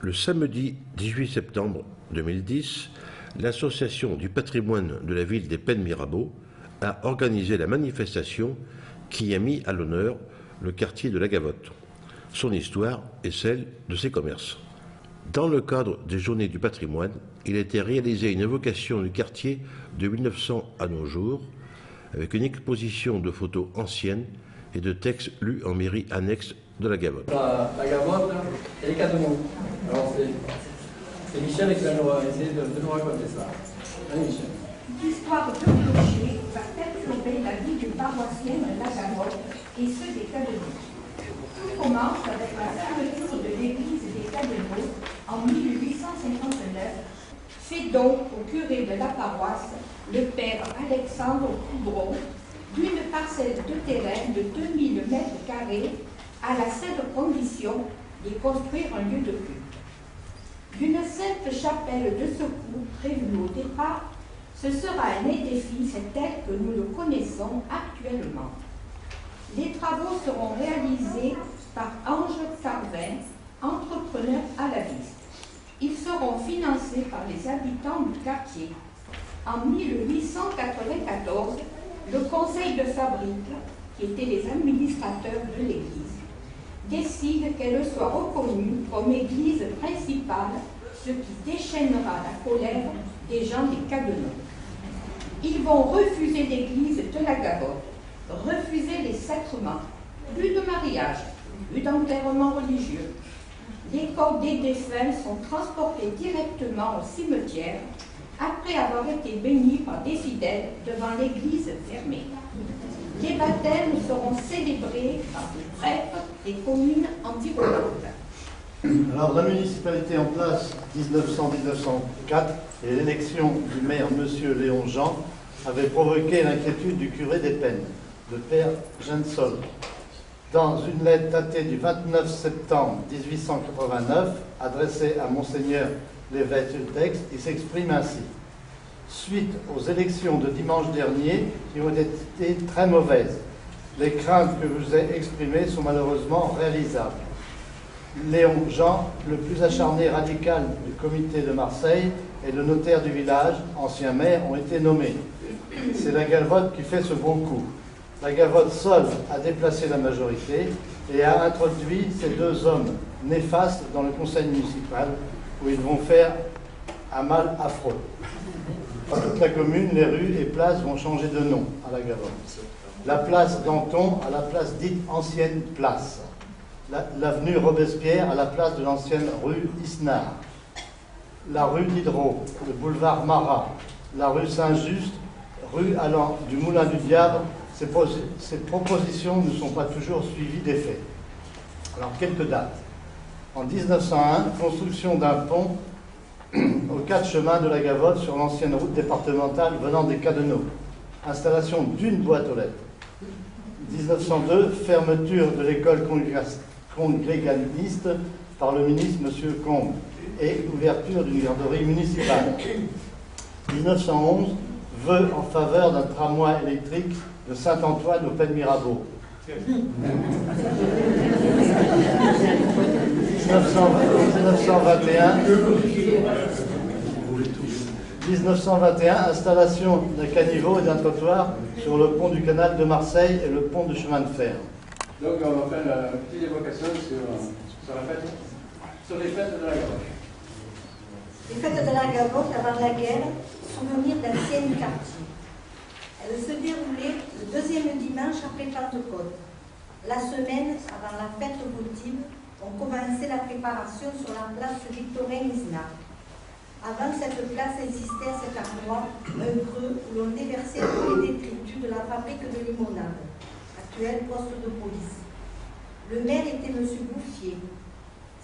Le samedi 18 septembre 2010, l'Association du patrimoine de la ville des Pennes-Mirabeau a organisé la manifestation qui a mis à l'honneur le quartier de la Gavotte, son histoire et celle de ses commerces. Dans le cadre des Journées du patrimoine, il a été réalisé une évocation du quartier de 1900 à nos jours, avec une exposition de photos anciennes et de textes lus en mairie annexe de la Gavotte. La Gavotte et les Cadeneaux. Alors c'est Michel qui va essayer de nous raconter ça. Allez Michel. L'histoire de clocher va perturber la vie du paroissien de la Gavotte et ceux des Cadeneaux. Tout commence avec la fermeture de l'église des Cadeneaux en 1859, fait donc au curé de la paroisse, le père Alexandre Coudron, d'une parcelle de terrain de 2000 m² à la seule condition d'y construire un lieu de culte. D'une simple chapelle de secours prévue au départ, ce sera un édifice tel que nous le connaissons actuellement. Les travaux seront réalisés par Ange Carvin, entrepreneur à la liste. Ils seront financés par les habitants du quartier. En 1894, le conseil de fabrique, qui étaient les administrateurs de l'église, décide qu'elle soit reconnue comme église principale, ce qui déchaînera la colère des gens des Cadeneaux. Ils vont refuser l'église de la Gavotte, refuser les sacrements, plus de mariage, plus d'enterrement religieux. Les corps des défunts sont transportés directement au cimetière après avoir été bénis par des fidèles devant l'église fermée. Les baptêmes seront célébrés par des prêtres des communes environnantes. Alors, la municipalité en place 1900-1904 et l'élection du maire M. Léon Jean avaient provoqué l'inquiétude du curé des Pennes, le père Gensol. Dans une lettre datée du 29 septembre 1889, adressée à Monseigneur l'évêque Ultex, il s'exprime ainsi. Suite aux élections de dimanche dernier qui ont été très mauvaises, les craintes que je vous ai exprimées sont malheureusement réalisables. Léon Jean, le plus acharné radical du comité de Marseille, et le notaire du village, ancien maire, ont été nommés. C'est la Gavotte qui fait ce bon coup. La Gavotte seule a déplacé la majorité et a introduit ces deux hommes néfastes dans le conseil municipal où ils vont faire un mal affreux. Dans toute la commune, les rues et places vont changer de nom à la Gavotte. La place Danton à la place dite ancienne place. L'avenue Robespierre à la place de l'ancienne rue Isnard. La rue Diderot, le boulevard Marat, la rue Saint-Just, rue allant du Moulin du Diable. Ces propositions ne sont pas toujours suivies des faits. Alors, quelques dates. En 1901, construction d'un pont aux 4 chemins de la Gavotte sur l'ancienne route départementale venant des Cadeneaux. Installation d'une boîte aux lettres. 1902, fermeture de l'école congréganiste par le ministre M. Combe et ouverture d'une garderie municipale. 1911, vœux en faveur d'un tramway électrique de Saint-Antoine au Pennes-Mirabeau. 1921, installation d'un caniveau et d'un trottoir sur le pont du canal de Marseille et le pont du chemin de fer. Donc on va faire une petite évocation sur les fêtes de la Gavotte. Les fêtes de la Gavotte avant la guerre, souvenir d'anciens quartiers. Elles se déroulaient le deuxième dimanche après Pentecôte. La semaine avant la fête votive, on commençait la préparation sur la place Victorin-Isnard. Avant cette place existait à cet endroit un creux où l'on déversait tous les détritus de la fabrique de limonade, actuel poste de police. Le maire était M. Bouffier.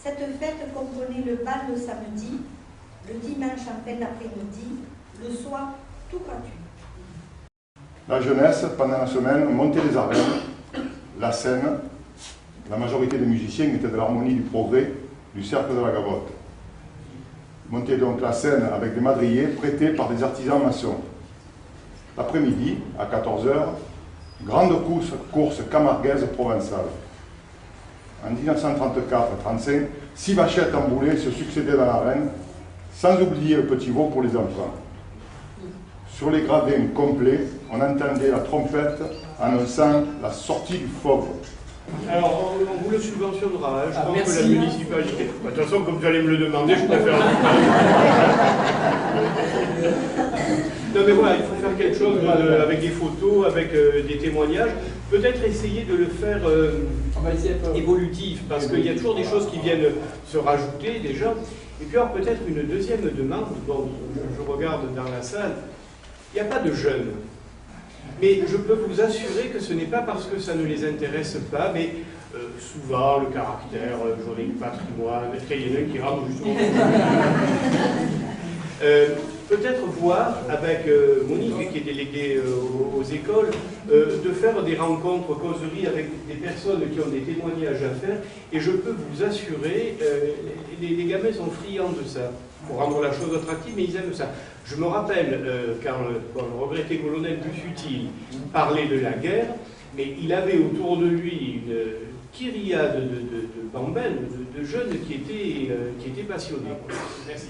Cette fête comprenait le bal le samedi, le dimanche en fin d'après-midi, le soir tout gratuit. La jeunesse, pendant la semaine, montait les arènes, la scène. La majorité des musiciens étaient de l'harmonie du progrès du cercle de la Gavotte. Montait donc la scène avec des madriers prêtés par des artisans maçons. L'après-midi, à 14 h, grande course camarguaise provençale. en 1934-35, 6 vachettes emboulées se succédaient dans l'arène, sans oublier le petit veau pour les enfants. Sur les gradins complets, on entendait la trompette annonçant la sortie du fauve. Alors, on vous le subventionnera, hein. Je pense merci. que la municipalité. De toute façon, comme vous allez me le demander, je préfère. Non, mais voilà, il faut faire quelque chose avec des photos, avec des témoignages. Peut-être essayer de le faire On va essayer de... évolutif, parce qu'il y a toujours des choses qui viennent se rajouter déjà. Et puis, alors, peut-être une deuxième demande. Bon, je regarde dans la salle. Il n'y a pas de jeunes. Mais je peux vous assurer que ce n'est pas parce que ça ne les intéresse pas, mais souvent le caractère, journée du patrimoine, il y en a un qui rentre justement. Peut-être voir avec Monique, qui est déléguée aux écoles, de faire des rencontres, causeries avec des personnes qui ont des témoignages à faire, et je peux vous assurer, les gamins sont friands de ça, pour rendre la chose attractive, mais ils aiment ça. Je me rappelle, quand le regretté colonel Busuttil parlait de la guerre, mais il avait autour de lui une kyriade de bambins, de jeunes qui étaient passionnés. Merci.